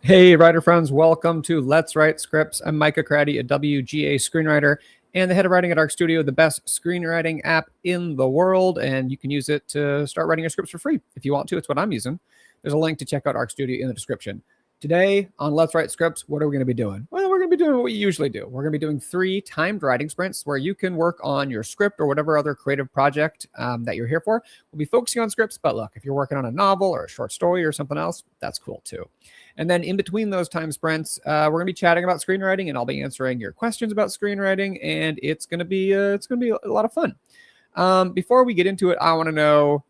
Hey, writer friends, welcome to Let's Write Scripts. I'm Micah Craddy, a WGA screenwriter and the head of writing at Arc Studio, the best screenwriting app in the world. And you can use it to start writing your scripts for free if you want to. It's what I'm using. There's a link to check out Arc Studio in the description. Today on Let's Write Scripts, what are we going to be doing? Well, we're going to be doing what we usually do. We're going to be doing 3 timed writing sprints where you can work on your script or whatever other creative project that you're here for. We'll be focusing on scripts, but look, if you're working on a novel or a short story or something else, that's cool too. And then in between those time sprints, we're going to be chatting about screenwriting, and I'll be answering your questions about screenwriting, and it's going to be a lot of fun. Before we get into it, I want to know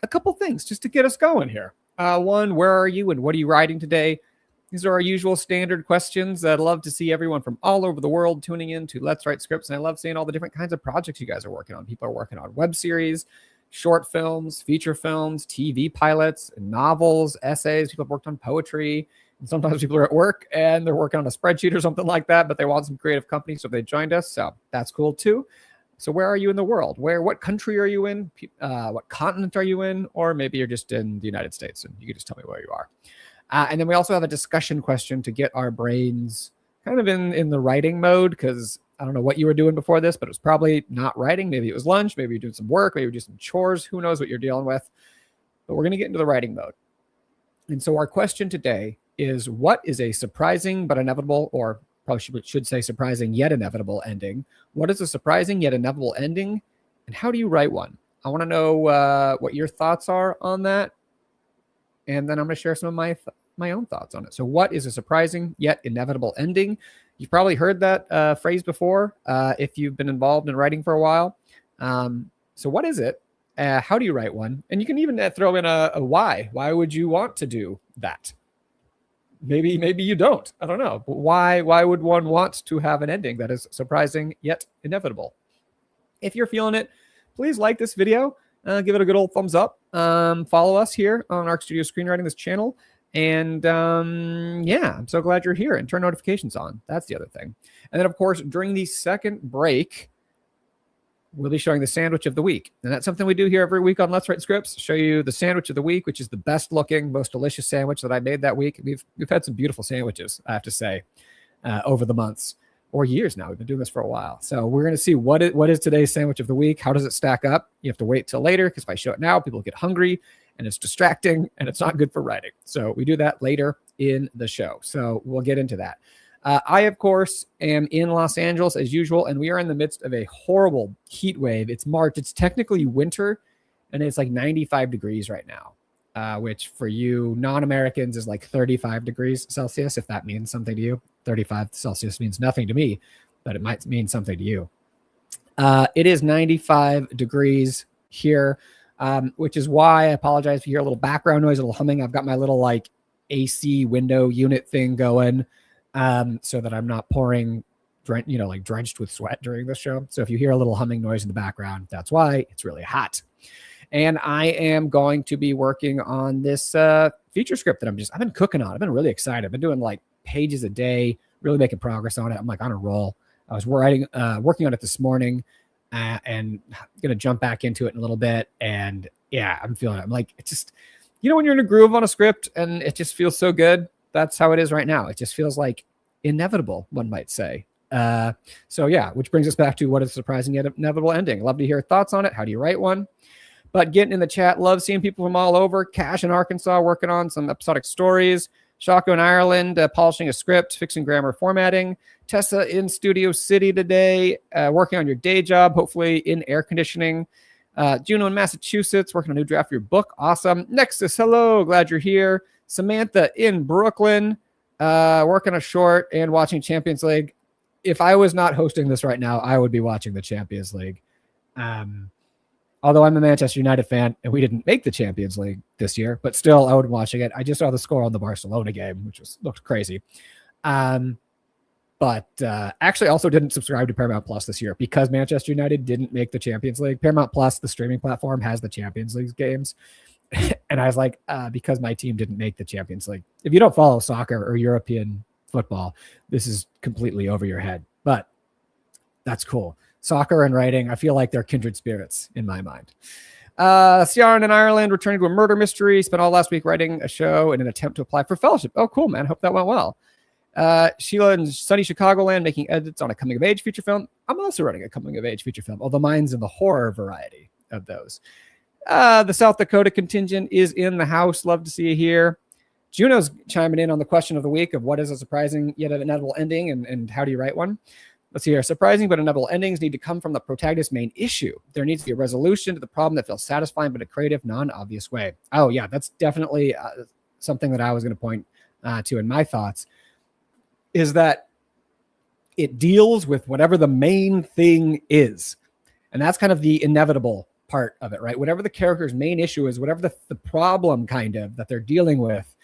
a couple things just to get us going here. One, where are you and what are you writing today? These are our usual standard questions. I'd love to see everyone from all over the world tuning in to Let's Write Scripts, and I love seeing all the different kinds of projects you guys are working on. People are working on web series, short films, feature films, TV pilots, novels, essays. People have worked on poetry. And sometimes people are at work and they're working on a spreadsheet or something like that, but they want some creative company, so they joined us. So that's cool too. So where are you in the world? What country are you in? What continent are you in? Or maybe you're just in the United States and you can just tell me where you are. And then we also have a discussion question to get our brains kind of in the writing mode, because I don't know what you were doing before this, but it was probably not writing. Maybe it was lunch. Maybe you're doing some work. Maybe you're doing some chores. Who knows what you're dealing with? But we're going to get into the writing mode. And so our question today is, what is a surprising but inevitable, or probably should say surprising yet inevitable ending? What is a surprising yet inevitable ending? And how do you write one? I want to know what your thoughts are on that. And then I'm going to share some of my own thoughts on it. So what is a surprising yet inevitable ending? You've probably heard that phrase before if you've been involved in writing for a while. So what is it? How do you write one? And you can even throw in a why. Why would you want to do that? Maybe you don't. I don't know. But why would one want to have an ending that is surprising yet inevitable? If you're feeling it, please like this video. Give it a good old thumbs up. Follow us here on Arc Studio Screenwriting, this channel. And yeah, I'm so glad you're here, and turn notifications on. That's the other thing. And then, of course, during the second break, we'll be showing the sandwich of the week. And that's something we do here every week on Let's Write Scripts. Show you the sandwich of the week, which is the best looking, most delicious sandwich that I made that week. We've had some beautiful sandwiches, I have to say, over the months or years now. We've been doing this for a while. So we're going to see what is today's sandwich of the week. How does it stack up? You have to wait till later, because if I show it now, people get hungry and it's distracting and it's not good for writing. So we do that later in the show. So we'll get into that. I, of course, am in Los Angeles as usual, and we are in the midst of a horrible heat wave. It's March. It's technically winter, and it's like 95 degrees right now, which for you non-Americans is like 35 degrees Celsius, if that means something to you. 35 Celsius means nothing to me, but it might mean something to you. It is 95 degrees here, which is why I apologize if you hear a little background noise, a little humming. I've got my little like AC window unit thing going, so that I'm not pouring, like drenched with sweat during this show. So if you hear a little humming noise in the background, that's why. It's really hot. And I am going to be working on this feature script that I've been cooking on. I've been really excited. I've been doing like pages a day, really making progress on it. I'm like on a roll. I was working on it this morning, and I'm going to jump back into it in a little bit. And yeah, I'm feeling it. I'm like, it's just, when you're in a groove on a script and it just feels so good. That's how it is right now. It just feels like inevitable, one might say. So yeah, which brings us back to what is a surprising yet inevitable ending. Love to hear thoughts on it. How do you write one? But getting in the chat, love seeing people from all over. Cash in Arkansas working on some episodic stories. Shako in Ireland polishing a script, fixing grammar formatting. Tessa in Studio City today, working on your day job, hopefully in air conditioning. Juno in Massachusetts working on a new draft of your book. Awesome. Nexus, hello, glad you're here. Samantha in Brooklyn, working a short and watching Champions League. If I was not hosting this right now, I would be watching the Champions League. Although I'm a Manchester United fan and we didn't make the Champions League this year, but still I would be watching it. I just saw the score on the Barcelona game, which looked crazy. But actually also didn't subscribe to Paramount Plus this year because Manchester United didn't make the Champions League. Paramount Plus, the streaming platform, has the Champions League games. And I was like, because my team didn't make the Champions League. If you don't follow soccer or European football, this is completely over your head. But that's cool. Soccer and writing, I feel like they're kindred spirits in my mind. Ciaran in Ireland, returning to a murder mystery. Spent all last week writing a show in an attempt to apply for fellowship. Oh, cool, man. Hope that went well. Sheila in sunny Chicagoland, making edits on a coming-of-age feature film. I'm also writing a coming-of-age feature film, although mine's in the horror variety of those. The South Dakota contingent is in the house. Love to see you here. Juno's chiming in on the question of the week of what is a surprising yet inevitable ending, and how do you write one? Let's see here. Surprising but inevitable endings need to come from the protagonist's main issue. There needs to be a resolution to the problem that feels satisfying but a creative, non-obvious way. Oh, yeah, that's definitely something that I was going to point to in my thoughts, is that it deals with whatever the main thing is. And that's kind of the inevitable part of it, right? Whatever the character's main issue is, whatever the problem kind of that they're dealing with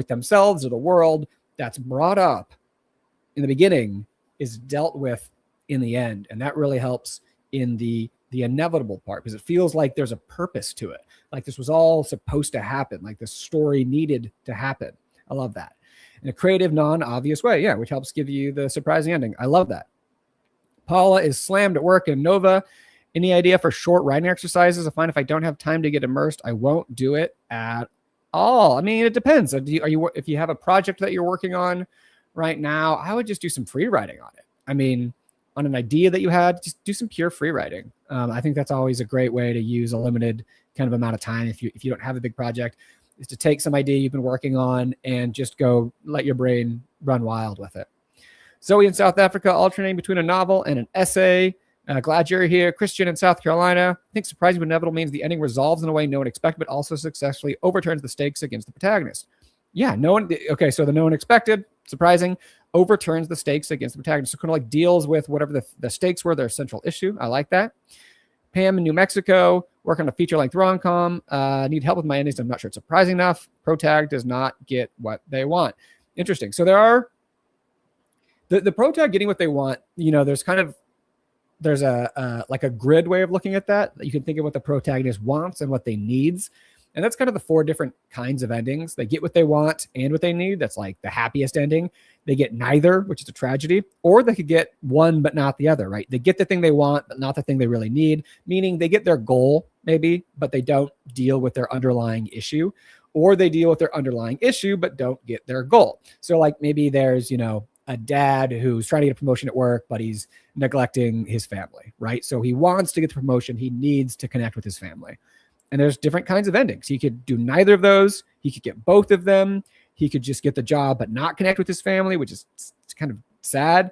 themselves or the world, that's brought up in the beginning is dealt with in the end. And that really helps in the inevitable part, because it feels like there's a purpose to it. Like this was all supposed to happen. Like the story needed to happen. I love that. In a creative, non-obvious way. Yeah, which helps give you the surprising ending. I love that. Paula is slammed at work in Nova. Any idea for short writing exercises? I find if I don't have time to get immersed, I won't do it at all. I mean, it depends. If you have a project that you're working on right now, I would just do some free writing on it. I mean, on an idea that you had, just do some pure free writing. I think that's always a great way to use a limited kind of amount of time. If you don't have a big project, is to take some idea you've been working on and just go let your brain run wild with it. Zoe in South Africa, alternating between a novel and an essay. Glad you're here. Christian in South Carolina. I think surprising but inevitable means the ending resolves in a way no one expected, but also successfully overturns the stakes against the protagonist. Yeah, okay, so the no one expected, surprising, overturns the stakes against the protagonist. So kind of like deals with whatever the stakes were, their central issue. I like that. Pam in New Mexico, working on a feature-length rom-com. Need help with my endings. I'm not sure it's surprising enough. Protag does not get what they want. Interesting. So there are the protag getting what they want. There's a like a grid way of looking at that. You can think of what the protagonist wants and what they needs. And that's kind of the 4 different kinds of endings. They get what they want and what they need. That's like the happiest ending. They get neither, which is a tragedy, or they could get one but not the other, right? They get the thing they want, but not the thing they really need, meaning they get their goal maybe, but they don't deal with their underlying issue, or they deal with their underlying issue, but don't get their goal. So like maybe there's, a dad who's trying to get a promotion at work, but he's neglecting his family, right? So he wants to get the promotion. He needs to connect with his family. And there's different kinds of endings. He could do neither of those. He could get both of them. He could just get the job but not connect with his family, which is kind of sad.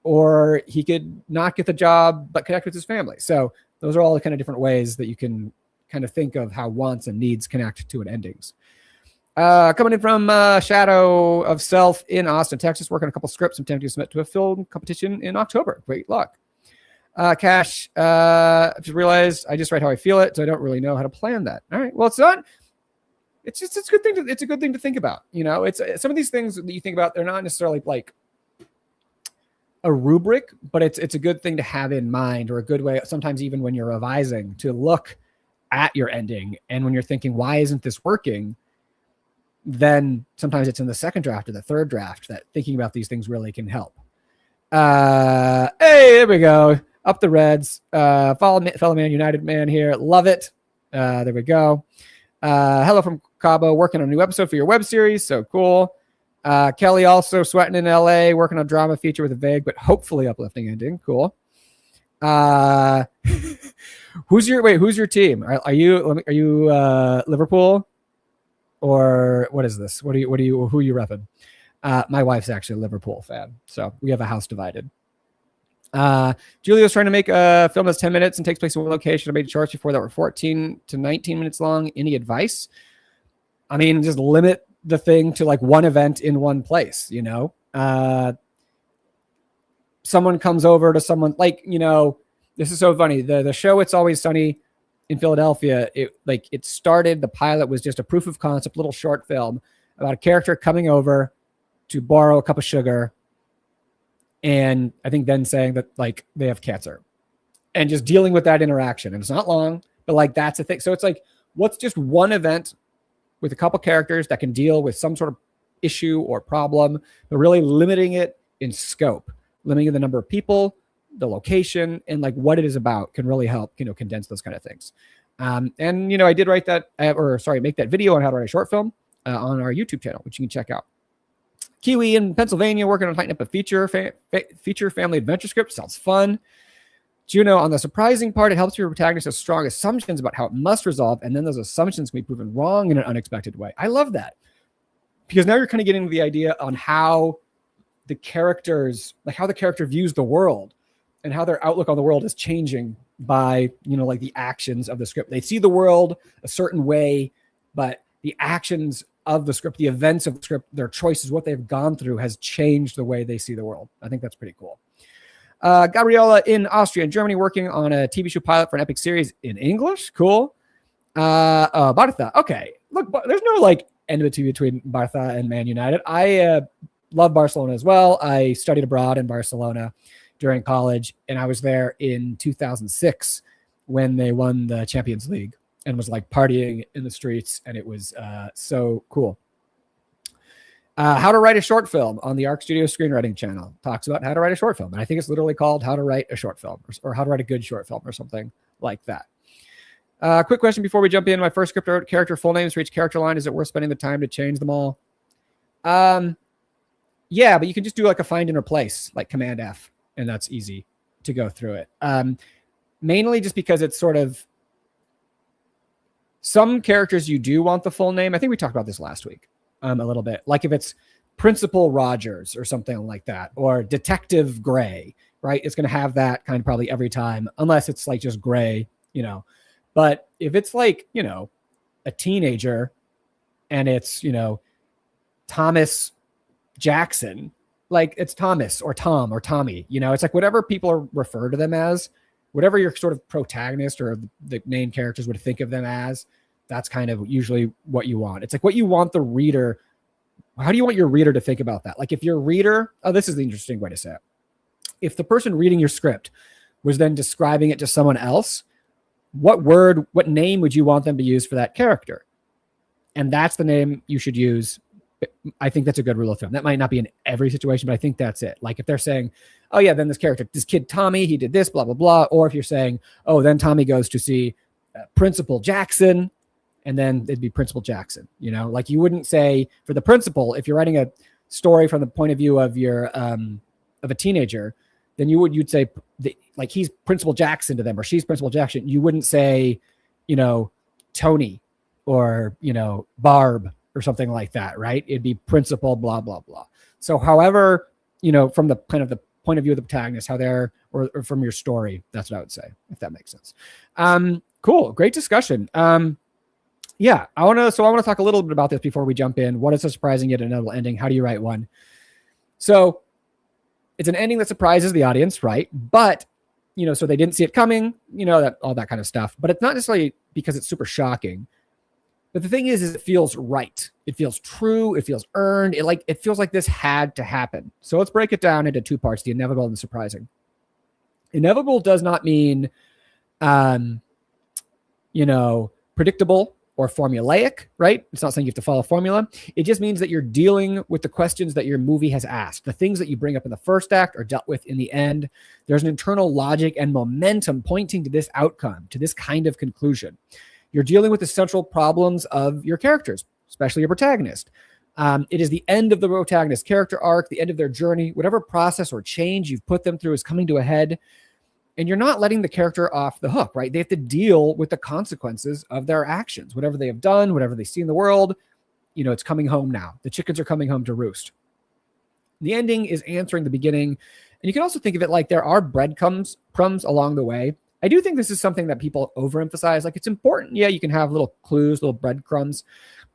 Or he could not get the job but connect with his family. So those are all the kind of different ways that you can kind of think of how wants and needs connect to an endings. Coming in from Shadow of Self in Austin, Texas, working on a couple scripts. I'm attempting to submit to a film competition in October. Great luck. Cash, I just realized I just write how I feel it, so I don't really know how to plan that. All right. Well, it's a good thing. It's a good thing to think about. It's some of these things that you think about, they're not necessarily like a rubric, but it's a good thing to have in mind, or a good way, sometimes even when you're revising, to look at your ending. And when you're thinking, why isn't this working? Then sometimes it's in the second draft or the third draft that thinking about these things really can help. Hey, there we go. Up the Reds. Fellow Man United man here. Love it. There we go. Hello from Cabo. Working on a new episode for your web series. So cool. Kelly also sweating in LA. Working on a drama feature with a vague but hopefully uplifting ending. Cool. Who's your team? Are you Liverpool? Or what is this? Who are you repping? My wife's actually a Liverpool fan, so we have a house divided. Julia's trying to make a film that's 10 minutes and takes place in one location. I made shorts before that were 14 to 19 minutes long. Any advice? I mean, just limit the thing to like one event in one place, someone comes over to someone, like, this is so funny. The show It's Always Sunny in Philadelphia, it started, the pilot was just a proof of concept little short film about a character coming over to borrow a cup of sugar, and I think then saying that like they have cancer, and just dealing with that interaction. And it's not long, but like that's the thing. So it's like, what's just one event with a couple characters that can deal with some sort of issue or problem, but really limiting it in scope, limiting the number of people, the location, and like what it is about can really help, condense those kind of things. And, I did write that, make that video on how to write a short film on our YouTube channel, which you can check out. Kiwi in Pennsylvania working on tightening up a feature family adventure script. Sounds fun. Juno, on the surprising part, it helps your protagonist have strong assumptions about how it must resolve, and then those assumptions can be proven wrong in an unexpected way. I love that. Because now you're kind of getting to the idea on how the characters, like how the character views the world and how their outlook on the world is changing by, like the actions of the script. They see the world a certain way, but the actions of the script, the events of the script, their choices, what they've gone through has changed the way they see the world. I think that's pretty cool. Gabriella in Austria and Germany working on a TV show pilot for an epic series in English. Cool. Bartha. Okay. Look, there's no enmity between Bartha and Man United. I love Barcelona as well. I studied abroad in Barcelona during college, and I was there in 2006 when they won the Champions League and was partying in the streets, and it was so cool. How to write a short film on the Arc Studio Screenwriting channel talks about how to write a short film, and I think it's literally called How to Write a Short Film or How to Write a Good Short Film or something like that. Quick question before we jump in. My first script wrote character full names for each character line. Is it worth spending the time to change them all? Yeah, but you can just do a find and replace, Command F, and that's easy to go through it. Mainly just because it's sort of some characters you do want the full name. I think we talked about this last week a little bit. Like if it's Principal Rogers or something like that, or Detective Gray, right? It's going to have that kind of probably every time, unless it's just Gray, But if it's a teenager and it's, Thomas Jackson, it's Thomas or Tom or Tommy, it's whatever people refer to them as, whatever your sort of protagonist or the main characters would think of them as, that's kind of usually what you want. It's what you want the reader. How do you want your reader to think about that? If your reader, this is the interesting way to say it. If the person reading your script was then describing it to someone else, what name would you want them to use for that character? And that's the name you should use. I think that's a good rule of thumb. That might not be in every situation, but I think that's it. If they're saying, oh yeah, then this kid Tommy, he did this, blah, blah, blah. Or if you're saying, oh, then Tommy goes to see Principal Jackson, and then it'd be Principal Jackson, you wouldn't say for the principal, if you're writing a story from the point of view of your, of a teenager, then you'd say he's Principal Jackson to them, or she's Principal Jackson. You wouldn't say, Tony or, Barb or something like that, right? It'd be Principal, blah, blah, blah. So however, from the kind of the point of view of the protagonist, how they're, or from your story, that's what I would say, if that makes sense. Cool. Great discussion. Yeah, I want to talk a little bit about this before we jump in. What is a surprising yet inevitable ending? How do you write one? So it's an ending that surprises the audience, right? But, so they didn't see it coming, that all that kind of stuff. But it's not necessarily because it's super shocking. But the thing is it feels right. It feels true. It feels earned. It feels like this had to happen. So let's break it down into two parts, the inevitable and the surprising. Inevitable does not mean, predictable or formulaic, right? It's not saying you have to follow a formula. It just means that you're dealing with the questions that your movie has asked. The things that you bring up in the first act are dealt with in the end. There's an internal logic and momentum pointing to this outcome, to this kind of conclusion. You're dealing with the central problems of your characters, especially your protagonist. It is the end of the protagonist character arc, the end of their journey. Whatever process or change you've put them through is coming to a head. And you're not letting the character off the hook, right? They have to deal with the consequences of their actions. Whatever they have done, whatever they see in the world, it's coming home now. The chickens are coming home to roost. The ending is answering the beginning. And you can also think of it like there are breadcrumbs along the way. I do think this is something that people overemphasize. It's important. Yeah, you can have little clues, little breadcrumbs,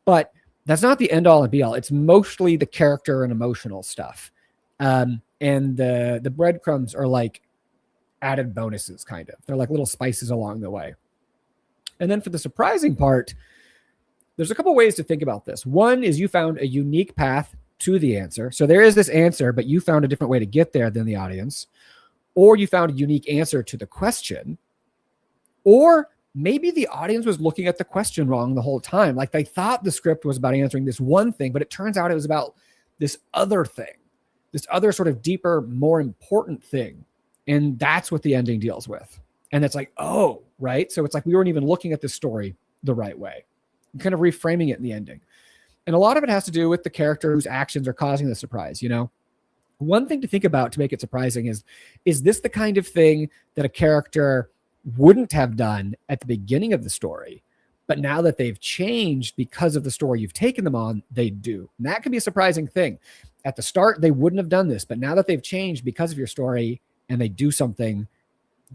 but that's not the end all and be all. It's mostly the character and emotional stuff. And the breadcrumbs are added bonuses, kind of. They're little spices along the way. And then for the surprising part, there's a couple ways to think about this. One is you found a unique path to the answer. So there is this answer, but you found a different way to get there than the audience. Or you found a unique answer to the question. Or maybe the audience was looking at the question wrong the whole time. They thought the script was about answering this one thing, but it turns out it was about this other thing, this other sort of deeper, more important thing. And that's what the ending deals with. And it's like, oh, right. So it's like we weren't even looking at this story the right way, kind of reframing it in the ending. And a lot of it has to do with the character whose actions are causing the surprise. One thing to think about to make it surprising is this the kind of thing that a character wouldn't have done at the beginning of the story, but now that they've changed because of the story you've taken them on, they do. And that can be a surprising thing. At the start, they wouldn't have done this, but now that they've changed because of your story and they do something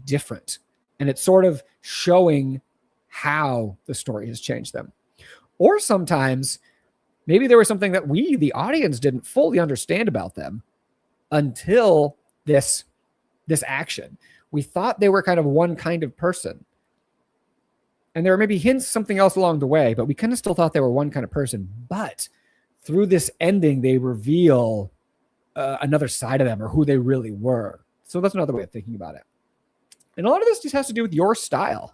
different, and it's sort of showing how the story has changed them. Or sometimes maybe there was something that we, the audience, didn't fully understand about them until this action. We thought they were kind of one kind of person. And there were maybe hints something else along the way, but we kind of still thought they were one kind of person. But through this ending, they reveal another side of them or who they really were. So that's another way of thinking about it. And a lot of this just has to do with your style,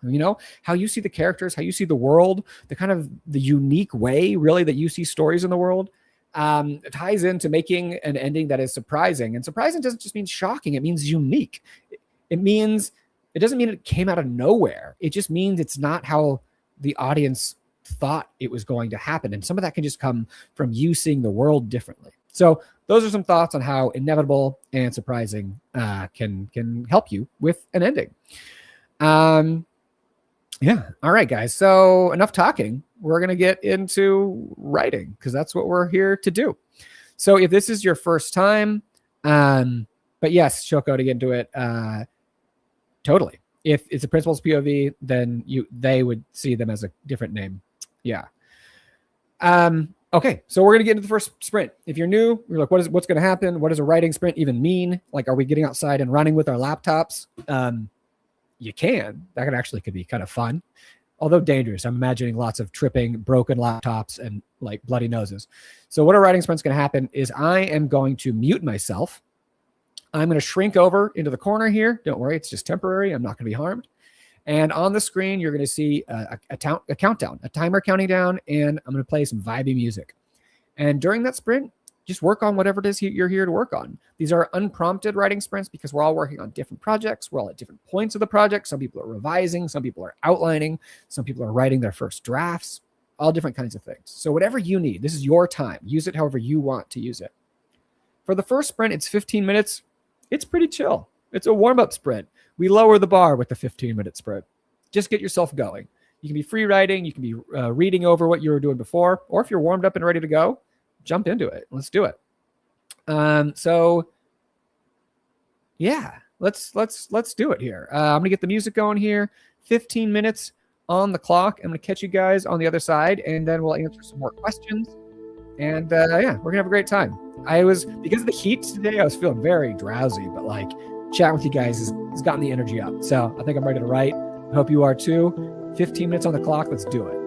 how you see the characters, how you see the world, the kind of the unique way really that you see stories in the world. It ties into making an ending that is surprising. And surprising doesn't just mean shocking. It means unique. It doesn't mean it came out of nowhere. It just means it's not how the audience thought it was going to happen. And some of that can just come from you seeing the world differently. So those are some thoughts on how inevitable and surprising can help you with an ending. Yeah. All right, guys. So enough talking. We're going to get into writing because that's what we're here to do. So if this is your first time, but yes, Shoko, to get into it, totally. If it's a principal's POV, then they would see them as a different name. Yeah. Okay, so we're going to get into the first sprint. If you're new, you're like, what's going to happen? What does a writing sprint even mean? Like, are we getting outside and running with our laptops? You can. That could be kind of fun, although dangerous. I'm imagining lots of tripping, broken laptops, and like bloody noses. So what a writing sprint's going to happen is I am going to mute myself. I'm going to shrink over into the corner here. Don't worry, it's just temporary. I'm not going to be harmed. And on the screen, you're going to see a countdown, a timer counting down, and I'm going to play some vibey music. And during that sprint, just work on whatever it is you're here to work on. These are unprompted writing sprints because we're all working on different projects. We're all at different points of the project. Some people are revising. Some people are outlining. Some people are writing their first drafts, all different kinds of things. So whatever you need, this is your time. Use it however you want to use it. For the first sprint, it's 15 minutes. It's pretty chill. It's a warm-up sprint. We lower the bar with the 15-minute sprint. Just get yourself going. You can be free writing. You can be reading over what you were doing before. Or if you're warmed up and ready to go, jump into it. Let's do it. So yeah, let's do it here. I'm going to get the music going here. 15 minutes on the clock. I'm going to catch you guys on the other side, and then we'll answer some more questions. And yeah, we're going to have a great time. Because of the heat today, I was feeling very drowsy, but like chatting with you guys has gotten the energy up. So I think I'm ready to write. I hope you are too. 15 minutes on the clock. Let's do it.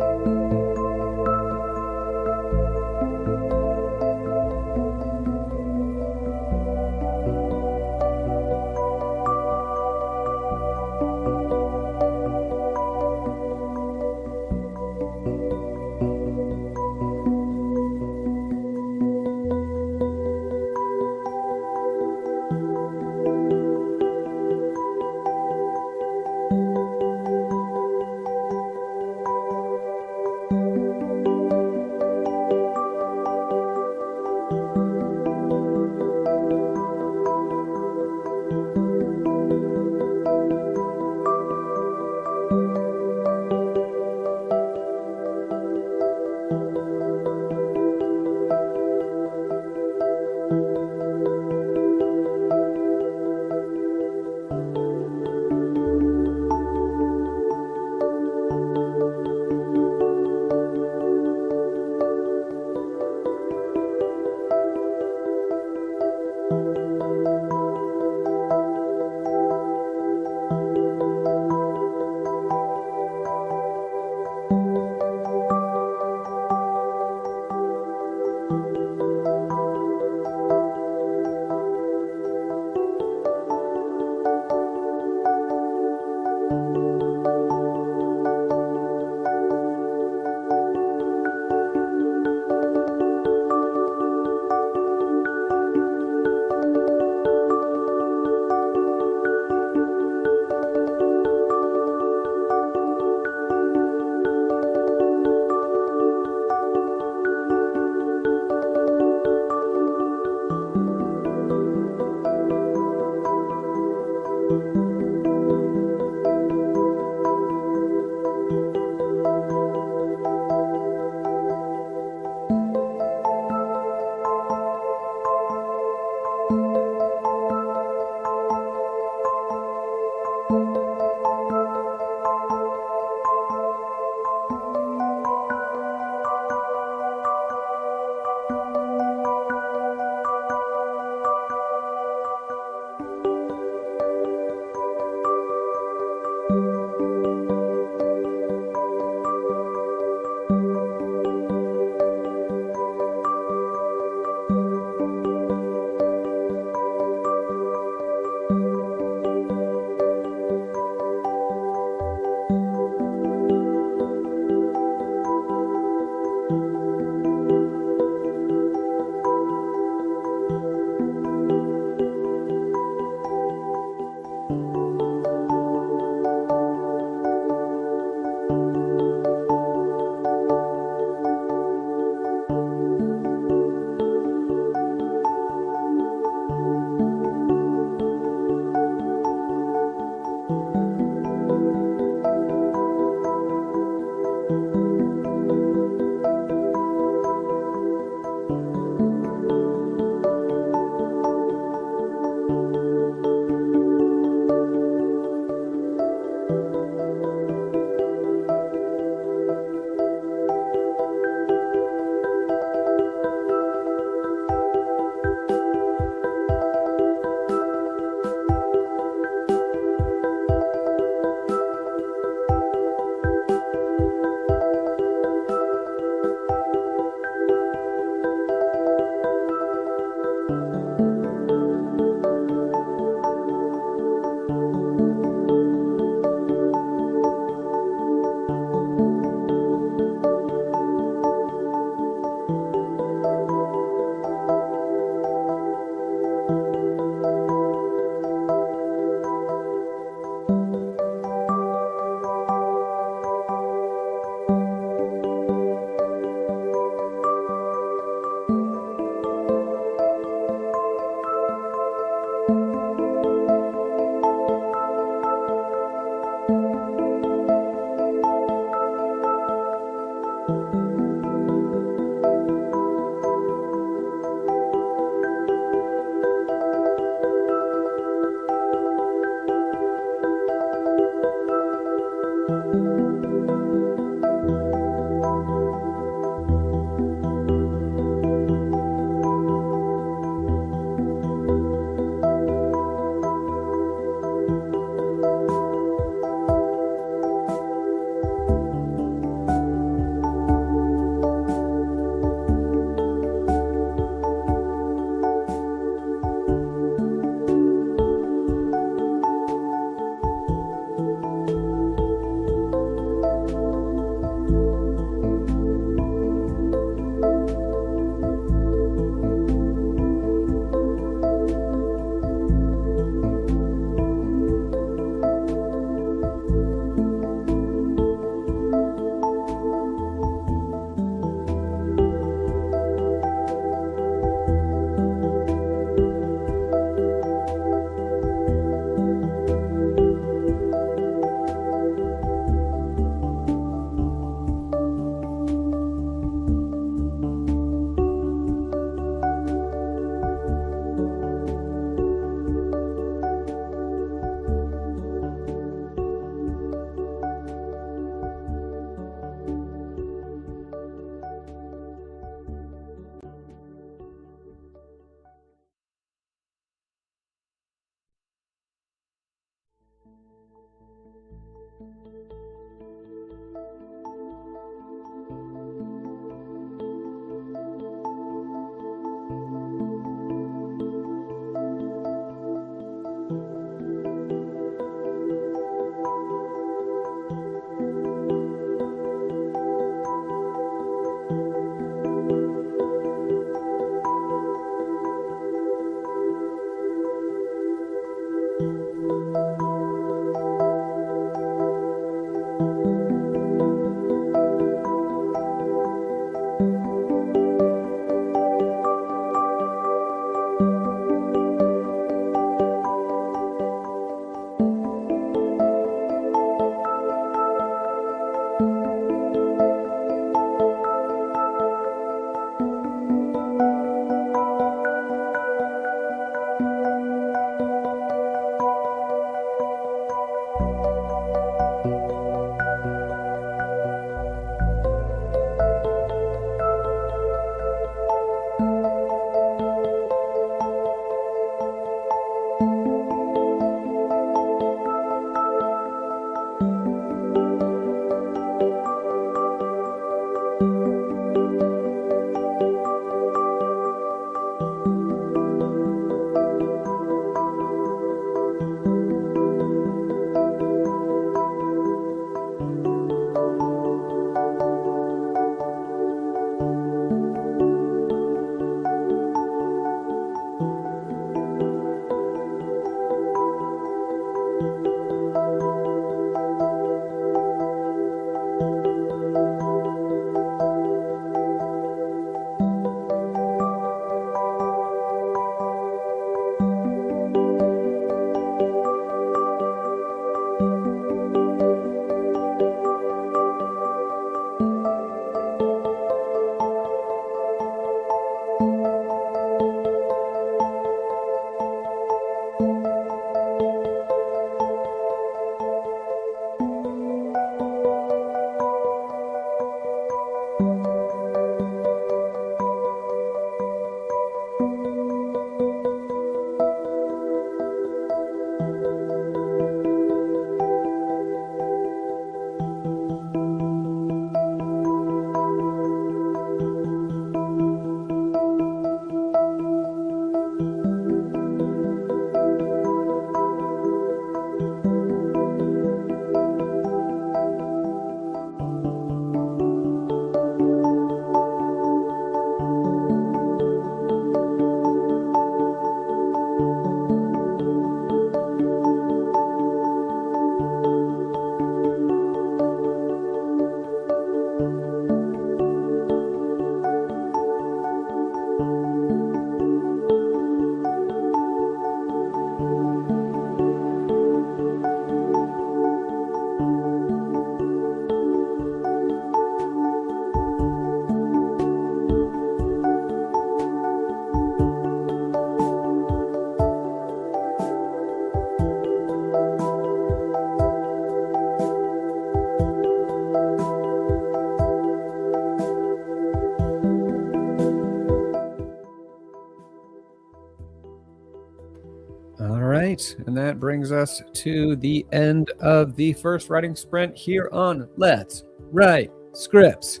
right. And that brings us to the end of the first writing sprint here on Let's Write Scripts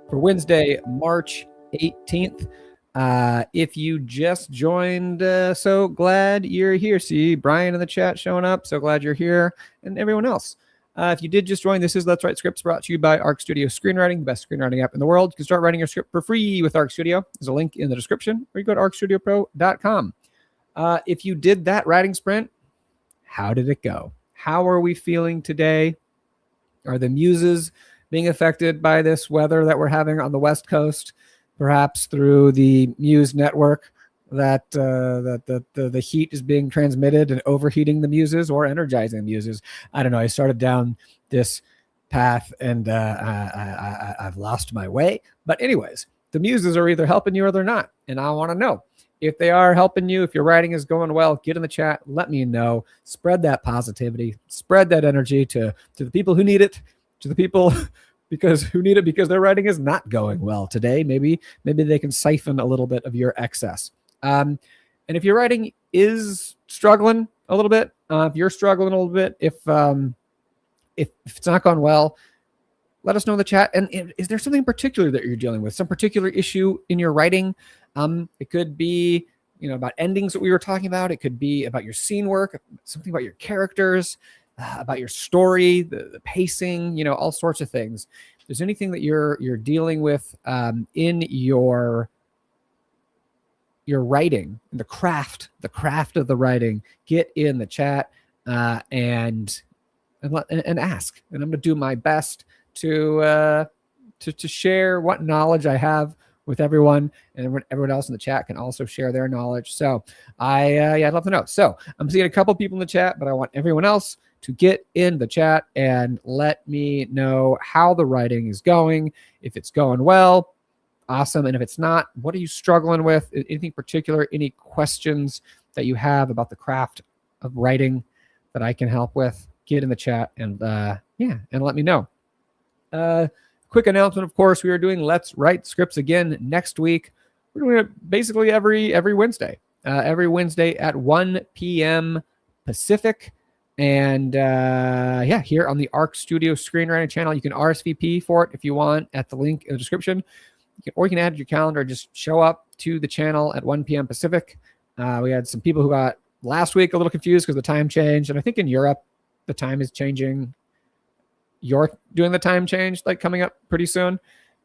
for Wednesday, March 18th. If you just joined, so glad you're here. See Brian in the chat showing up. So glad you're here, and everyone else. If you did just join, this is Let's Write Scripts, brought to you by Arc Studio Screenwriting, the best screenwriting app in the world. You can start writing your script for free with Arc Studio. There's a link in the description, or you go to arcstudiopro.com. If you did that writing sprint, how did it go? How are we feeling today? Are the muses being affected by this weather that we're having on the West Coast? Perhaps through the Muse network that the heat is being transmitted and overheating the muses or energizing the muses. I don't know. I started down this path and I've lost my way. But anyways, the muses are either helping you or they're not. And I want to know if they are helping you, if your writing is going well, get in the chat. Let me know. Spread that positivity, spread that energy to the people who need it, to the people who need it because their writing is not going well today. Maybe they can siphon a little bit of your excess. And if your writing is struggling a little bit, if you're struggling a little bit, if it's not gone well, let us know in the chat. And is there something in particular that you're dealing with? Some particular issue in your writing? It could be, about endings that we were talking about. It could be about your scene work, something about your characters, about your story, the pacing, all sorts of things. If there's anything that you're dealing with in your writing, the craft of the writing, get in the chat and ask. And I'm going to do my best to share what knowledge I have with everyone, and everyone else in the chat can also share their knowledge. So I'd love to know. So I'm seeing a couple people in the chat, but I want everyone else to get in the chat and let me know how the writing is going. If it's going well, awesome. And if it's not, what are you struggling with? Anything particular? Any questions that you have about the craft of writing that I can help with? Get in the chat and let me know. Quick announcement, of course, we are doing Let's Write Scripts again next week. We're doing it basically every Wednesday. Every Wednesday at 1 p.m. Pacific. And here on the Arc Studio Screenwriting channel, you can RSVP for it if you want at the link in the description. Or you can add to your calendar, just show up to the channel at 1 p.m. Pacific. We had some people who got last week a little confused because the time changed. And I think in Europe, the time is changing. You're doing the time change like coming up pretty soon.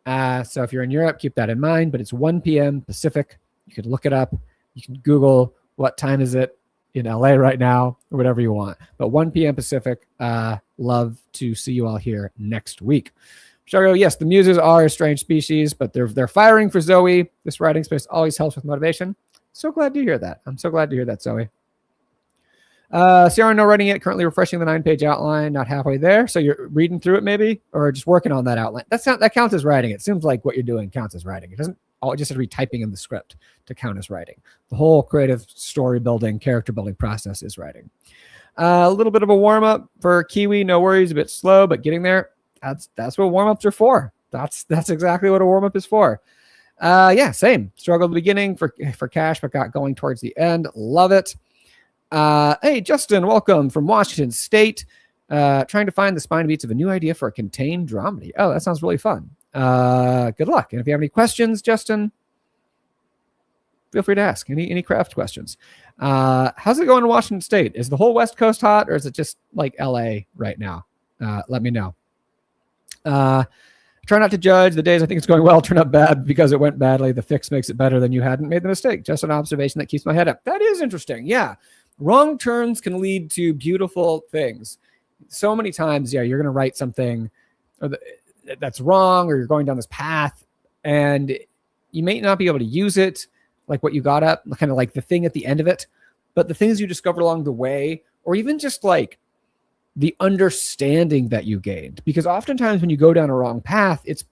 So if you're in Europe, keep that in mind. But it's 1 p.m. Pacific. You can look it up. You can Google what time is it in LA right now or whatever you want. But 1 p.m. Pacific. Love to see you all here next week. Shargo, yes, the muses are a strange species, but they're firing for Zoe. This writing space always helps with motivation. So glad to hear that. I'm so glad to hear that, Zoe. Ciara, no writing yet. Currently refreshing the 9-page outline. Not halfway there. So you're reading through it maybe, or just working on that outline. That counts as writing. It seems like what you're doing counts as writing. It doesn't. It just have to be typing in the script to count as writing. The whole creative story building, character building process is writing. A little bit of a warm up for Kiwi. No worries. A bit slow, but getting there. That's what warm ups are for. That's exactly what a warm up is for. Same. Struggled at the beginning for cash, but got going towards the end. Love it. Hey, Justin, welcome from Washington State. Trying to find the spine beats of a new idea for a contained dramedy. Oh, that sounds really fun. Good luck. And if you have any questions, Justin, feel free to ask any craft questions. How's it going in Washington State? Is the whole West Coast hot, or is it just like LA right now? Let me know. Try not to judge. The days I think it's going well turn out bad because it went badly. The fix makes it better than you hadn't made the mistake. Just an observation that keeps my head up. That is interesting. Yeah. Wrong turns can lead to beautiful things. So many times, you're going to write something that's wrong, or you're going down this path and you may not be able to use it like what you got up, kind of like the thing at the end of it, but the things you discover along the way, or even just like the understanding that you gained. Because oftentimes when you go down a wrong path, it's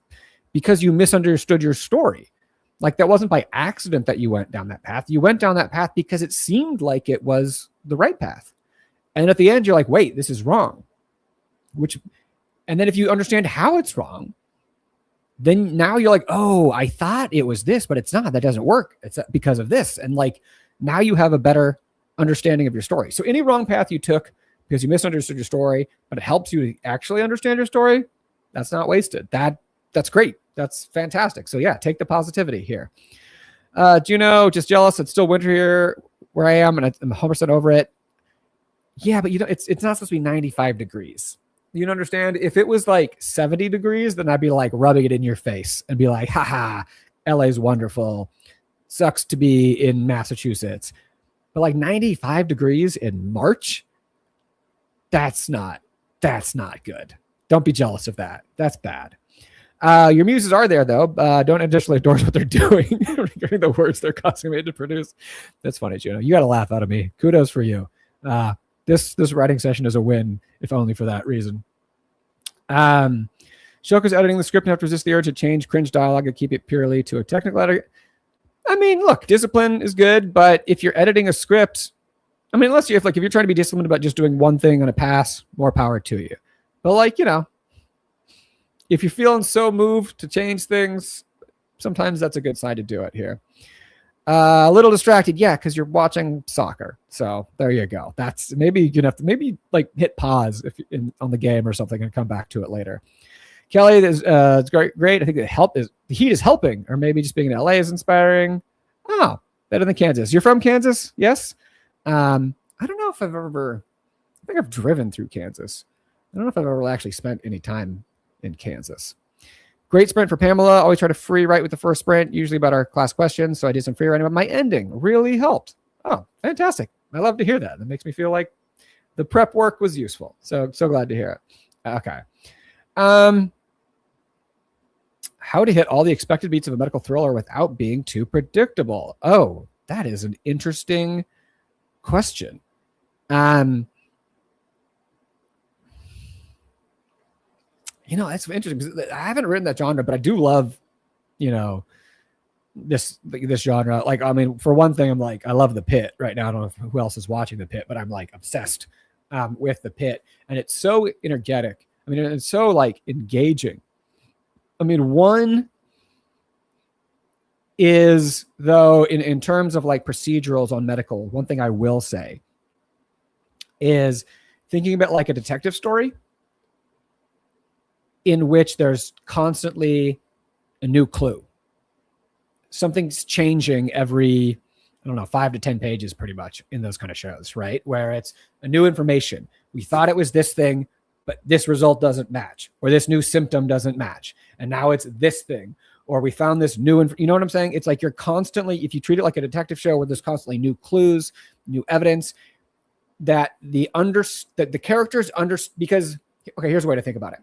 because you misunderstood your story. Like that wasn't by accident that you went down that path. You went down that path because it seemed like it was the right path. And at the end, you're like, wait, this is wrong. And then if you understand how it's wrong, then now you're like, oh, I thought it was this, but it's not. That doesn't work. It's because of this. And like now you have a better understanding of your story. So any wrong path you took because you misunderstood your story, but it helps you to actually understand your story, that's not wasted. That's great. That's fantastic. So yeah, take the positivity here. Juno, just jealous. It's still winter here where I am, and I'm 100% over it. Yeah, but it's not supposed to be 95 degrees. You understand? If it was like 70 degrees, then I'd be like rubbing it in your face and be like, haha, LA's wonderful. Sucks to be in Massachusetts. But like 95 degrees in March, that's not good. Don't be jealous of that. That's bad. Your muses are there, though. Don't additionally endorse what they're doing regarding the words they're causing me to produce. That's funny, Juno. You got to laugh out of me. Kudos for you. This writing session is a win, if only for that reason. Shoka's editing the script and have to resist the urge to change cringe dialogue and keep it purely to a technical edit. I mean, look, discipline is good, but if you're editing a script, I mean, unless if you're trying to be disciplined about just doing one thing on a pass, more power to you. But if you're feeling so moved to change things, sometimes that's a good sign to do it here. A little distracted, yeah, because you're watching soccer. So there you go. That's maybe you're gonna have to hit pause on the game or something and come back to it later. Kelly, it's great. I think the heat is helping, or maybe just being in LA is inspiring. Oh, better than Kansas. You're from Kansas, yes? I don't know if I think I've driven through Kansas. I don't know if I've ever actually spent any time in Kansas. Great sprint for Pamela. Always try to free write with the first sprint, usually about our class questions. So I did some free writing, but my ending really helped. Oh, fantastic. I love to hear that. That makes me feel like the prep work was useful. So glad to hear it. Okay. How to hit all the expected beats of a medical thriller without being too predictable. Oh, that is an interesting question. That's interesting because I haven't written that genre, but I do love, this genre. Like, I mean, for one thing, I love The Pit right now. I don't know who else is watching The Pit, but I'm like obsessed with The Pit, and it's so energetic. I mean, it's so like engaging. I mean, one is though in terms of like procedurals on medical, one thing I will say is thinking about like a detective story in which there's constantly a new clue. Something's changing every, 5 to 10 pages pretty much in those kind of shows, right? Where it's a new information. We thought it was this thing, but this result doesn't match, or this new symptom doesn't match. And now it's this thing, or we found this new, you know what I'm saying? It's like you're constantly, if you treat it like a detective show where there's constantly new clues, new evidence, that the characters because, okay, here's a way to think about it.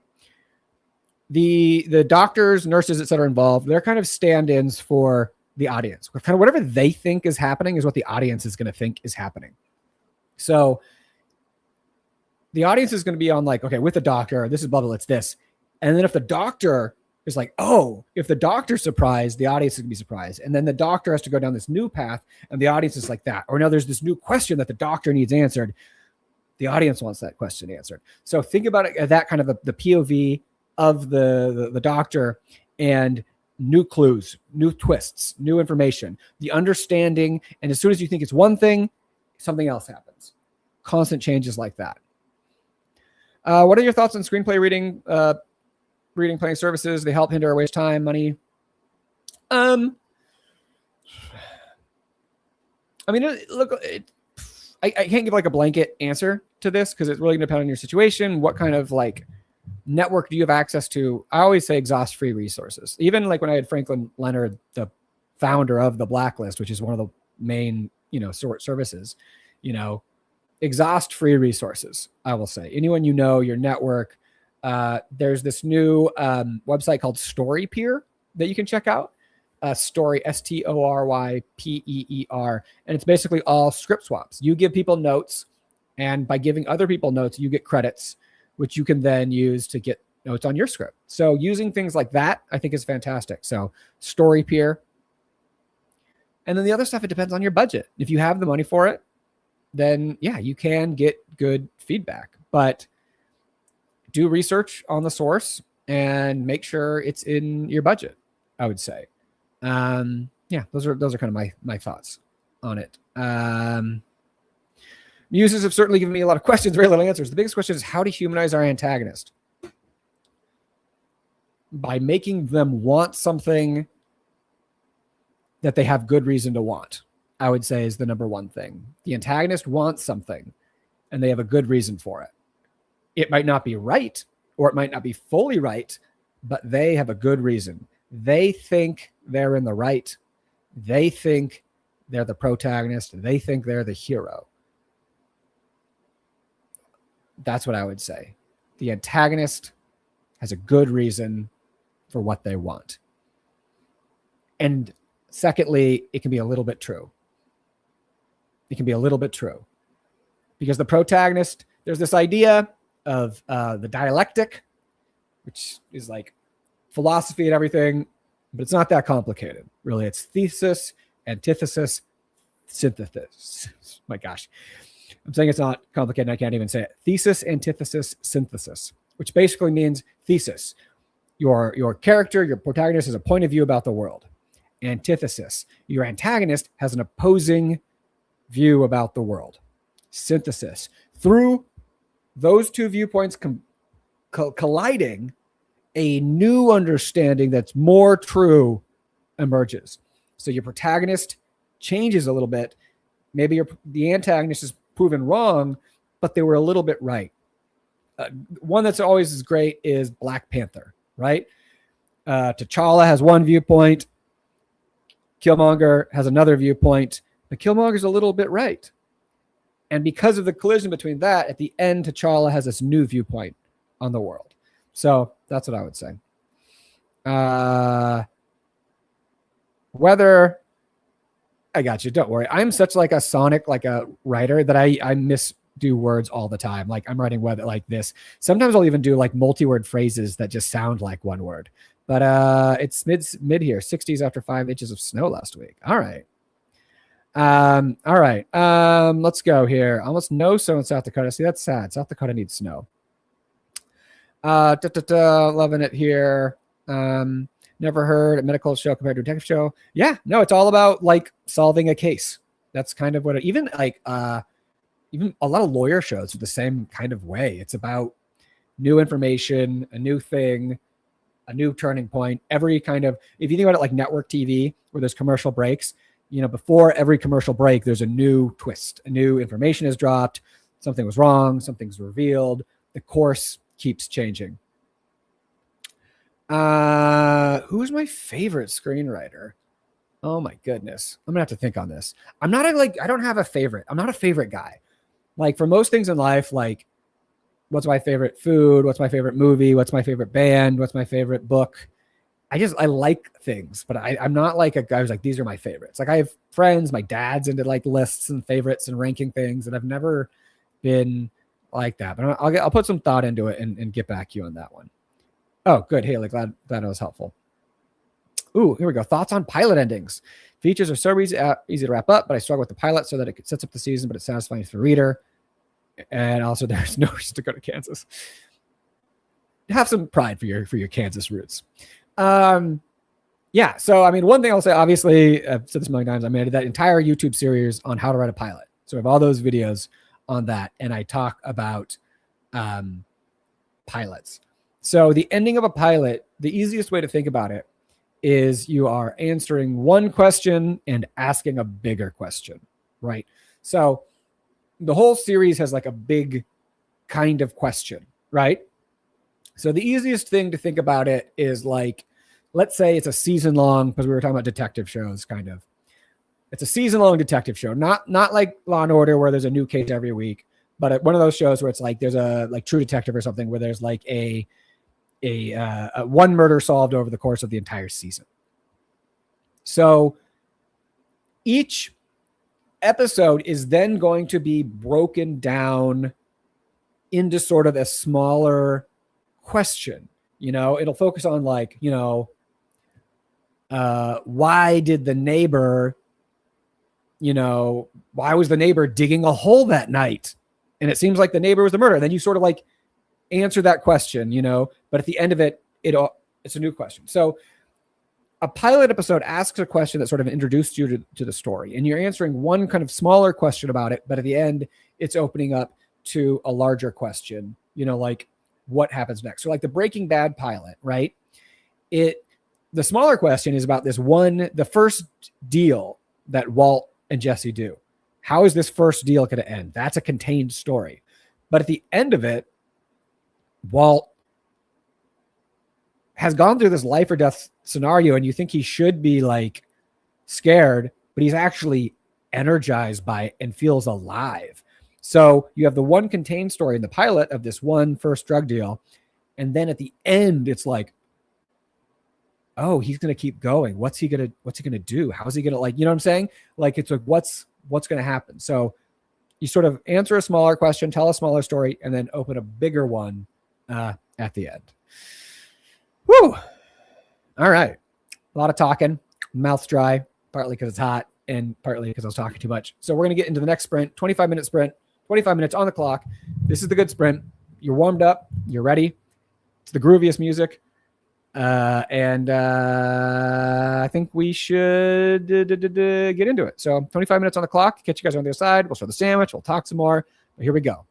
The doctors, nurses, et cetera, involved, they're kind of stand-ins for the audience. Kind of whatever they think is happening is what the audience is going to think is happening. So the audience is going to be on like, okay, with the doctor, this is blah, blah, it's this. And then if the doctor is like, oh, if the doctor's surprised, the audience is going to be surprised. And then the doctor has to go down this new path and the audience is like that. Or now there's this new question that the doctor needs answered. The audience wants that question answered. So think about it, that kind of the POV of the doctor, and new clues, new twists, new information, the understanding. And as soon as you think it's one thing, something else happens. Constant changes like that. What are your thoughts on screenplay reading planning services? They help hinder or waste time, money. I mean, look, I can't give like a blanket answer to this because it's really going to depend on your situation. What kind of like network do you have access to? I always say exhaust free resources. Even like when I had Franklin Leonard, the founder of the Blacklist, which is one of the main, services, exhaust free resourses. I will say anyone, your network. There's this new website called StoryPeer that you can check out. Story, StoryPeer, and it's basically all script swaps. You give people notes, and by giving other people notes, you get credits, which you can then use to get notes on your script. So using things like that, I think is fantastic. So StoryPeer. And then the other stuff, it depends on your budget. If you have the money for it, then yeah, you can get good feedback, but do research on the source and make sure it's in your budget, I would say. Yeah, those are kind of my thoughts on it. Muses have certainly given me a lot of questions, very little answers. The biggest question is how to humanize our antagonist by making them want something that they have good reason to want, I would say is the number one thing. The antagonist wants something and they have a good reason for it. It might not be right or it might not be fully right, but they have a good reason. They think they're in the right. They think they're the protagonist. They think they're the hero. That's what I would say. The antagonist has a good reason for what they want. And secondly, it can be a little bit true. It can be a little bit true. Because the protagonist, there's this idea of the dialectic, which is like philosophy and everything, but it's not that complicated. Really, it's thesis, antithesis, synthesis. My gosh. I'm saying it's not complicated. I can't even say it. Thesis, antithesis, synthesis, which basically means thesis. Your character, your protagonist has a point of view about the world. Antithesis. Your antagonist has an opposing view about the world. Synthesis. Through those two viewpoints colliding, a new understanding that's more true emerges. So your protagonist changes a little bit. Maybe the antagonist is proven wrong, but they were a little bit right. One that's always as great is Black Panther, right? T'Challa has one viewpoint. Killmonger has another viewpoint, but Killmonger's a little bit right. And because of the collision between that, at the end, T'Challa has this new viewpoint on the world. So that's what I would say. Whether I got you. Don't worry. I'm such like a sonic, like a writer that I misdo words all the time. Like I'm writing whether like this. Sometimes I'll even do like multi-word phrases that just sound like one word. But it's mid here. 60s after 5 inches of snow last week. All right. All right. Let's go here. Almost no snow in South Dakota. See, that's sad. South Dakota needs snow. Loving it here. Never heard a medical show compared to a detective show. Yeah, no, it's all about like solving a case. That's kind of what even a lot of lawyer shows are the same kind of way. It's about new information, a new thing, a new turning point. Every kind of, if you think about it like network TV where there's commercial breaks, before every commercial break, there's a new twist, a new information is dropped. Something was wrong. Something's revealed. The course keeps changing. Who's my favorite screenwriter? Oh my goodness. I'm gonna have to think on this. I don't have a favorite. I'm not a favorite guy. Like for most things in life, like what's my favorite food? What's my favorite movie? What's my favorite band? What's my favorite book? I like things, but I'm not like a guy who's like, these are my favorites. Like I have friends, my dad's into like lists and favorites and ranking things, and I've never been like that, but I'll put some thought into it and get back to you on that one. Oh, good. Haley, glad it was helpful. Ooh, here we go. Thoughts on pilot endings. Features are so easy to wrap up, but I struggle with the pilot so that it sets up the season, but it's satisfying for the reader. And also there's no reason to go to Kansas. Have some pride for your Kansas roots. Yeah. So, I mean, one thing I'll say, obviously I've said this a million times, I made that entire YouTube series on how to write a pilot. So I have all those videos on that. And I talk about, pilots. So the ending of a pilot, the easiest way to think about it is you are answering one question and asking a bigger question, right? So the whole series has like a big kind of question, right? So the easiest thing to think about it is like, let's say it's a season long, because we were talking about detective shows, kind of. It's a season long detective show, not like Law and Order where there's a new case every week, but one of those shows where it's like there's a like True Detective or something where there's like a one murder solved over the course of the entire season. So each episode is then going to be broken down into sort of a smaller question. It'll focus on like, why did the neighbor, why was the neighbor digging a hole that night? And it seems like the neighbor was the murderer. Then you sort of like answer that question, but at the end of it, it's a new question. So a pilot episode asks a question that sort of introduced you to the story, and you're answering one kind of smaller question about it, but at the end, it's opening up to a larger question, like what happens next. So like the Breaking Bad pilot, right? The smaller question is about the first deal that Walt and Jesse do. How is this first deal going to end? That's a contained story. But at the end of it, Walt has gone through this life or death scenario, and you think he should be like scared, but he's actually energized by it and feels alive. So you have the one contained story in the pilot of this one first drug deal. And then at the end, it's like, oh, he's going to keep going. What's he going to do? How's he going to, like, you know what I'm saying? Like, it's like, what's going to happen? So you sort of answer a smaller question, tell a smaller story, and then open a bigger one at the end. Woo! All right. A lot of talking, mouth's dry, partly because it's hot and partly because I was talking too much. So we're going to get into the next sprint, 25-minute sprint, 25 minutes on the clock. This is the good sprint. You're warmed up. You're ready. It's the grooviest music. And I think we should get into it. So 25 minutes on the clock. Catch you guys on the other side. We'll show the sandwich. We'll talk some more. But here we go.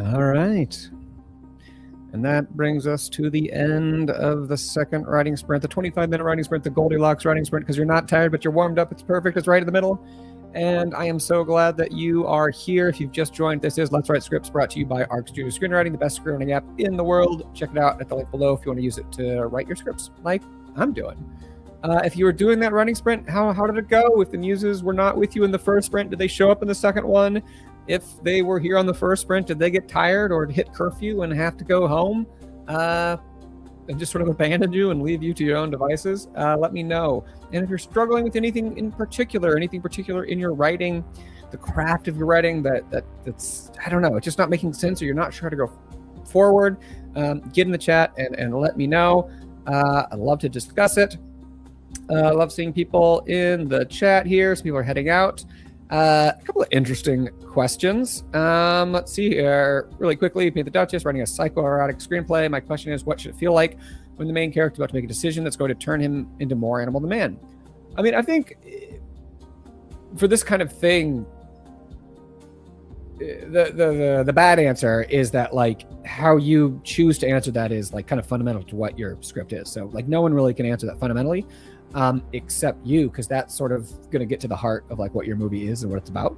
All right. And that brings us to the end of the second writing sprint, the 25-minute writing sprint, the Goldilocks writing sprint, because you're not tired, but you're warmed up. It's perfect. It's right in the middle. And I am so glad that you are here. If you've just joined, this is Let's Write Scripts, brought to you by Arc Studio Screenwriting, the best screenwriting app in the world. Check it out at the link below if you want to use it to write your scripts like I'm doing. If you were doing that writing sprint, how did it go? If the muses were not with you in the first sprint, did they show up in the second one? If they were here on the first sprint, did they get tired or hit curfew and have to go home and just sort of abandon you and leave you to your own devices? Let me know. And if you're struggling with anything particular in your writing, the craft of your writing that's, I don't know, it's just not making sense, or you're not sure how to go forward, get in the chat and let me know. I'd love to discuss it. I love seeing people in the chat here. Some people are heading out. A couple of interesting questions. Let's see here really quickly. Paint the Duchess, writing a psychoerotic screenplay. My question is, what should it feel like when the main character is about to make a decision that's going to turn him into more animal than man? I mean, I think for this kind of thing, the bad answer is that, like, how you choose to answer that is like kind of fundamental to what your script is. So like no one really can answer that fundamentally, except you, because that's sort of going to get to the heart of like what your movie is and what it's about.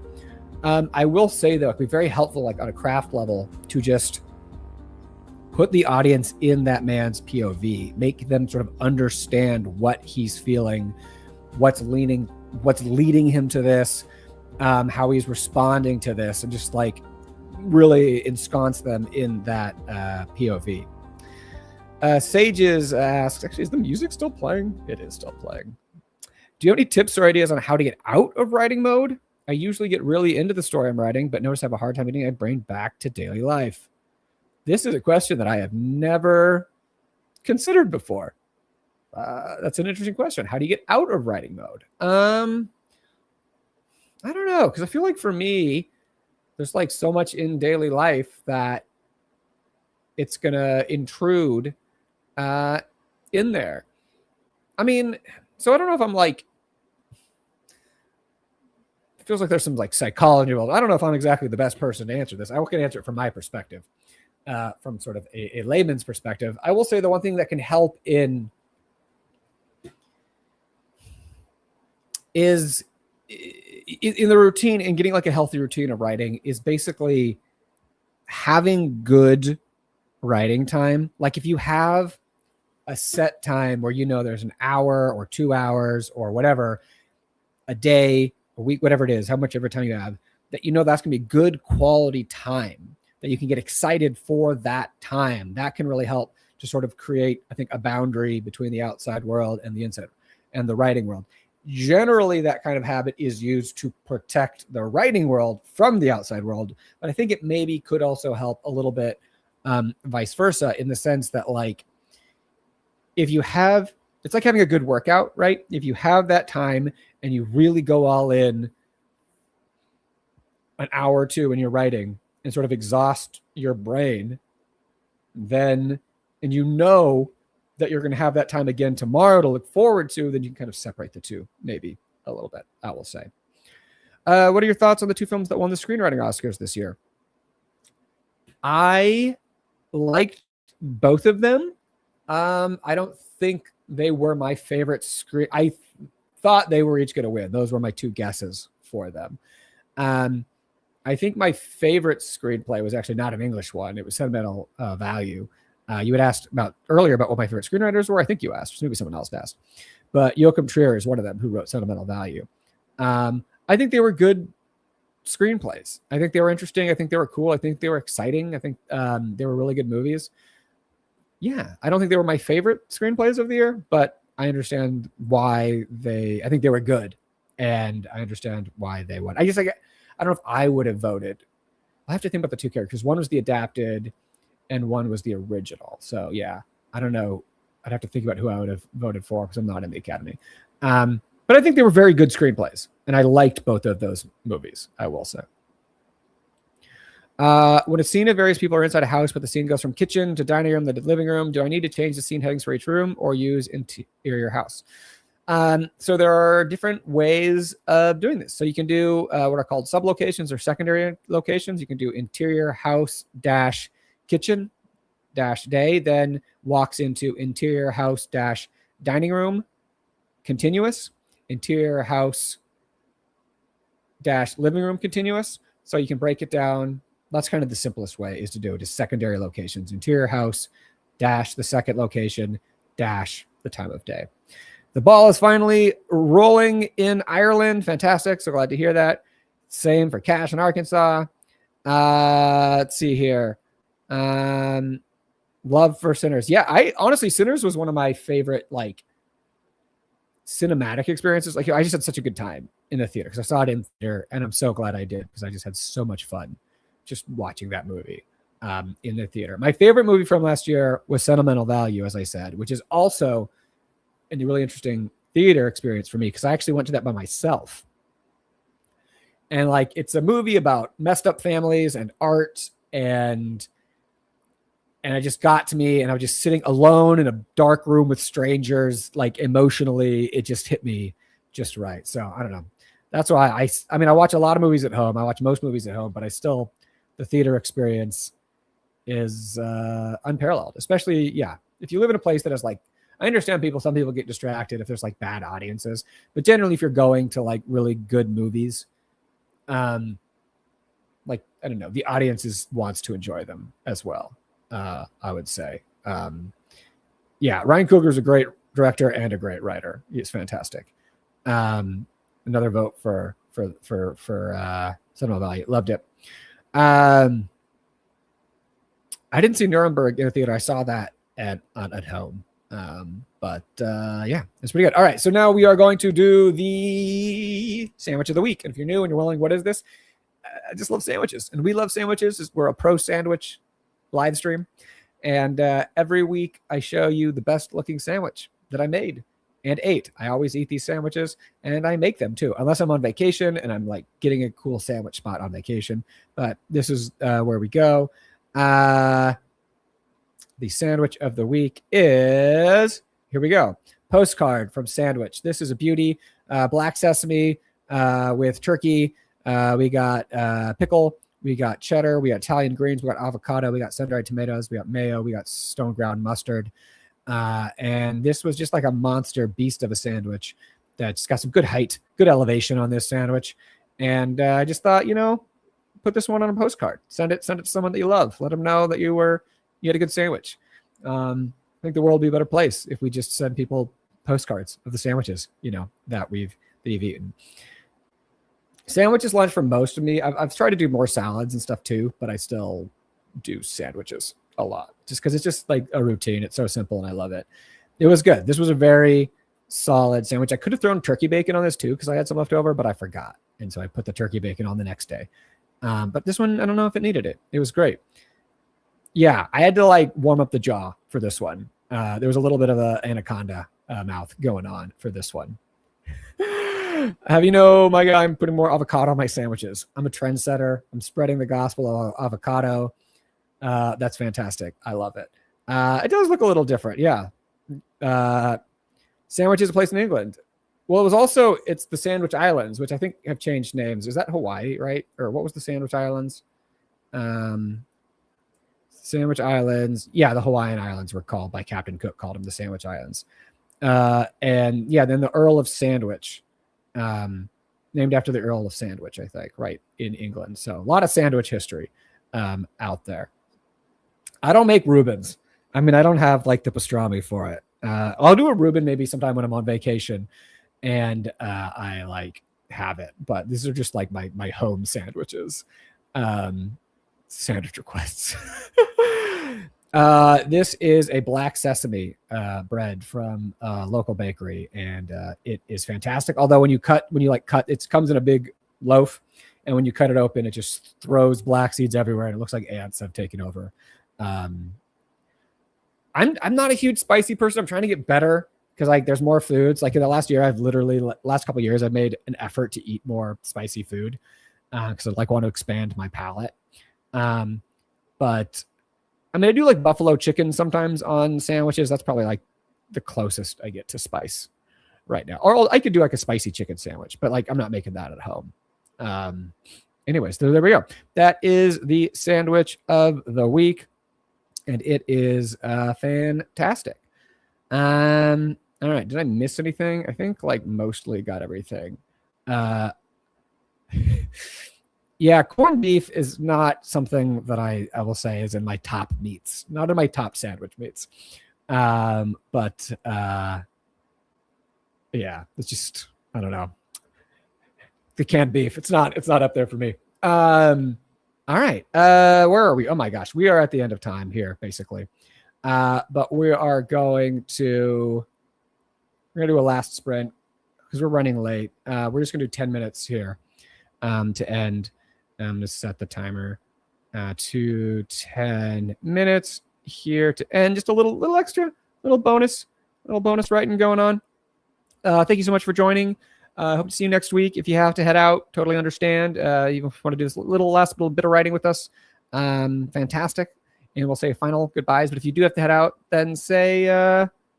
I will say though, it'd be very helpful, like on a craft level, to just put the audience in that man's POV, make them sort of understand what he's feeling, what's leading him to this, how he's responding to this, and just like really ensconce them in that POV. Sages asks, actually, is the music still playing? It is still playing. Do you have any tips or ideas on how to get out of writing mode? I usually get really into the story I'm writing, but notice I have a hard time getting my brain back to daily life. This is a question that I have never considered before. That's an interesting question. How do you get out of writing mode? I don't know, because I feel like for me, there's like so much in daily life that it's going to intrude in there. I mean, so I don't know if I'm like, it feels like there's some like psychology involved. I don't know if I'm exactly the best person to answer this. I can answer it from my perspective, from sort of a layman's perspective. I will say the one thing that can help in the routine and getting like a healthy routine of writing is basically having good writing time. Like if you have a set time where, you know, there's an hour or 2 hours or whatever, a day, a week, whatever it is, how much every time you have, that you know that's going to be good quality time, that you can get excited for that time. That can really help to sort of create, I think, a boundary between the outside world and the inside and the writing world. Generally, that kind of habit is used to protect the writing world from the outside world. But I think it maybe could also help a little bit vice versa, in the sense that, like, if you have, it's like having a good workout, right? If you have that time and you really go all in an hour or two in your writing and sort of exhaust your brain, then, and you know that you're going to have that time again tomorrow to look forward to, then you can kind of separate the two maybe a little bit, I will say. What are your thoughts on the two films that won the screenwriting Oscars this year? I liked both of them. I don't think they were my favorite I thought they were each going to win. Those were my two guesses for them. I think my favorite screenplay was actually not an English one. It was Sentimental Value. You had asked earlier about what my favorite screenwriters were. I think you asked. Maybe someone else asked. But Joachim Trier is one of them who wrote Sentimental Value. I think they were good screenplays. I think they were interesting. I think they were cool. I think they were exciting. I think they were really good movies. Yeah, I don't think they were my favorite screenplays of the year, but I understand why I think they were good, and I understand why they won. I don't know if I would have voted. I have to think about the two characters. One was the adapted, and one was the original. So yeah, I don't know. I'd have to think about who I would have voted for, because I'm not in the Academy. But I think they were very good screenplays, and I liked both of those movies, I will say. When a scene of various people are inside a house, but the scene goes from kitchen to dining room to living room, do I need to change the scene headings for each room or use interior house? So there are different ways of doing this. So you can do what are called sublocations or secondary locations. You can do interior house dash kitchen dash day, then walks into interior house dash dining room continuous, interior house dash living room continuous. So you can break it down. That's kind of the simplest way is to do it is secondary locations, interior house dash the second location dash the time of day. The ball is finally rolling in Ireland. Fantastic. So glad to hear that. Same for Cash in Arkansas. Let's see here. Love for Sinners. Yeah, I honestly, Sinners was one of my favorite, like, cinematic experiences. Like, I just had such a good time in the theater because I saw it in theater, and I'm so glad I did because I just had so much fun just watching that movie in the theater. My favorite movie from last year was Sentimental Value, as I said, which is also a really interesting theater experience for me because I actually went to that by myself. And like, it's a movie about messed up families and art, and it just got to me, and I was just sitting alone in a dark room with strangers. Like, emotionally, it just hit me just right. So I don't know. That's why I mean, I watch a lot of movies at home. I watch most movies at home, but the theater experience is unparalleled, especially, yeah, if you live in a place that has, like, I understand some people get distracted if there's like bad audiences, but generally if you're going to like really good movies, like, I don't know, the audience wants to enjoy them as well. I would say, yeah, Ryan Coogler's a great director and a great writer. He's fantastic. Another vote for Cinema Valley. Loved it. I didn't see Nuremberg in a theater. I saw that at home. But yeah, it's pretty good. All right, so now we are going to do the sandwich of the week. And if you're new and you're wondering what is this, I just love sandwiches, and we love sandwiches. We're a pro sandwich live stream, and every week I show you the best looking sandwich that I made and ate. I always eat these sandwiches, and I make them too, unless I'm on vacation and I'm like getting a cool sandwich spot on vacation. But this is where we go. The sandwich of the week is, here we go, postcard from Sandwich. This is a beauty. Black sesame with turkey. We got pickle. We got cheddar. We got Italian greens. We got avocado. We got sun-dried tomatoes. We got mayo. We got stone ground mustard. And this was just like a monster beast of a sandwich that's got some good height, good elevation on this sandwich. And I just thought, put this one on a postcard. Send it to someone that you love. Let them know that you had a good sandwich. I think the world would be a better place if we just send people postcards of the sandwiches, that you've eaten. Sandwich is lunch for most of me. I've tried to do more salads and stuff too, but I still do sandwiches a lot just because it's just like a routine. It's so simple and I love it. It was good. This was a very solid sandwich. I could have thrown turkey bacon on this too because I had some left over, but I forgot. And so I put the turkey bacon on the next day. But this one, I don't know if it needed it. It was great. Yeah, I had to like warm up the jaw for this one. There was a little bit of an anaconda mouth going on for this one. My guy, I'm putting more avocado on my sandwiches. I'm a trendsetter. I'm spreading the gospel of avocado. That's fantastic. I love it. It does look a little different. Yeah. Sandwich is a place in England. Well, it's the Sandwich Islands, which I think have changed names. Is that Hawaii, right? Or what was the Sandwich Islands? Sandwich Islands. Yeah, the Hawaiian Islands were called by Captain Cook, called them the Sandwich Islands. And yeah, then the Earl of Sandwich, named after the Earl of Sandwich, I think, right, in England. So a lot of sandwich history out there. I don't make Reubens. I mean, I don't have like the pastrami for it. I'll do a Reuben maybe sometime when I'm on vacation and I like have it, but these are just like my home sandwiches. Sandwich requests. This is a black sesame bread from a local bakery, and it is fantastic. Although when you cut, it comes in a big loaf, and when you cut it open, it just throws black seeds everywhere, and it looks like ants have taken over. I'm not a huge spicy person. I'm trying to get better because like there's more foods. Like in the last year, last couple of years, I've made an effort to eat more spicy food because I want to expand my palate. But I mean, I do like buffalo chicken sometimes on sandwiches. That's probably like the closest I get to spice right now. Or I could do like a spicy chicken sandwich, but like I'm not making that at home. Anyways, there we go. That is the sandwich of the week, and it is fantastic. All right, did I miss anything? I think like mostly got everything. Yeah, corned beef is not something that I will say is in my top meats, not in my top sandwich meats. But yeah, it's just, I don't know. The canned beef, it's not up there for me. All right, where are we? Oh my gosh, we are at the end of time here, basically. But we are going to do a last sprint because we're running late. We're just gonna do 10 minutes here to end. I'm gonna set the timer to 10 minutes here to end. Just a little extra, little bonus writing going on. Thank you so much for joining. Hope to see you next week. If you have to head out, totally understand. You want to do this last little bit of writing with us, fantastic. And we'll say final goodbyes. But if you do have to head out, then say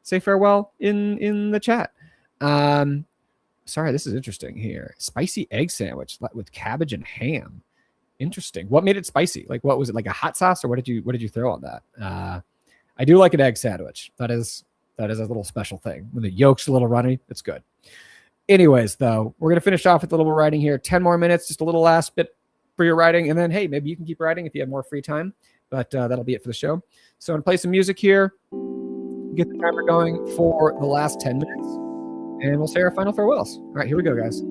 farewell in the chat. Sorry, this is interesting here. Spicy egg sandwich with cabbage and ham. Interesting. What made it spicy? Like, what was it? Like a hot sauce, or what did you throw on that? I do like an egg sandwich. That is a little special thing. When the yolk's a little runny, it's good. Anyways, though, we're gonna finish off with a little writing here. 10 more minutes, just a little last bit for your writing, and then hey, maybe you can keep writing if you have more free time. But that'll be it for the show. So I'm gonna play some music here, get the timer going for the last 10 minutes, and we'll say our final farewells. All right, here we go, guys.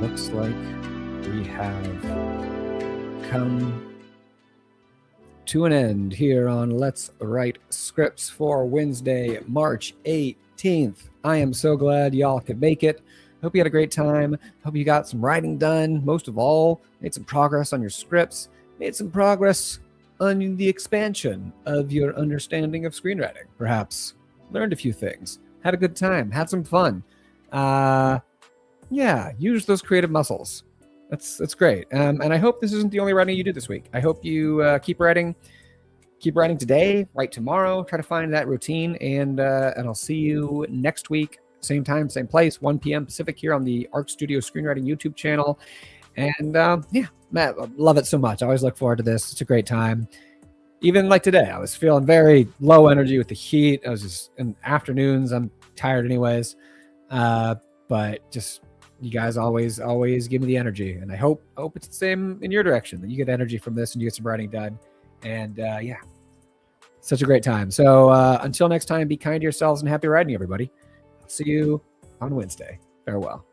looks like we have come to an end here on Let's Write Scripts for Wednesday, March 18th. I am so glad y'all could make it. Hope you had a great time. Hope you got some writing done. Most of all, made some progress on your scripts, made some progress on the expansion of your understanding of screenwriting. Perhaps learned a few things, had a good time, had some fun. Use those creative muscles. That's great. And I hope this isn't the only writing you do this week. I hope you keep writing today, write tomorrow, try to find that routine, and I'll see you next week, same time, same place, 1 p.m. Pacific here on the Arc Studio Screenwriting YouTube channel. And Matt, I love it so much. I always look forward to this. It's a great time. Even like today, I was feeling very low energy with the heat. I was just in afternoons. I'm tired anyways. But just you guys always give me the energy. And I hope it's the same in your direction, that you get energy from this and you get some writing done. And such a great time. So until next time, be kind to yourselves and happy writing, everybody. I'll see you on Wednesday. Farewell.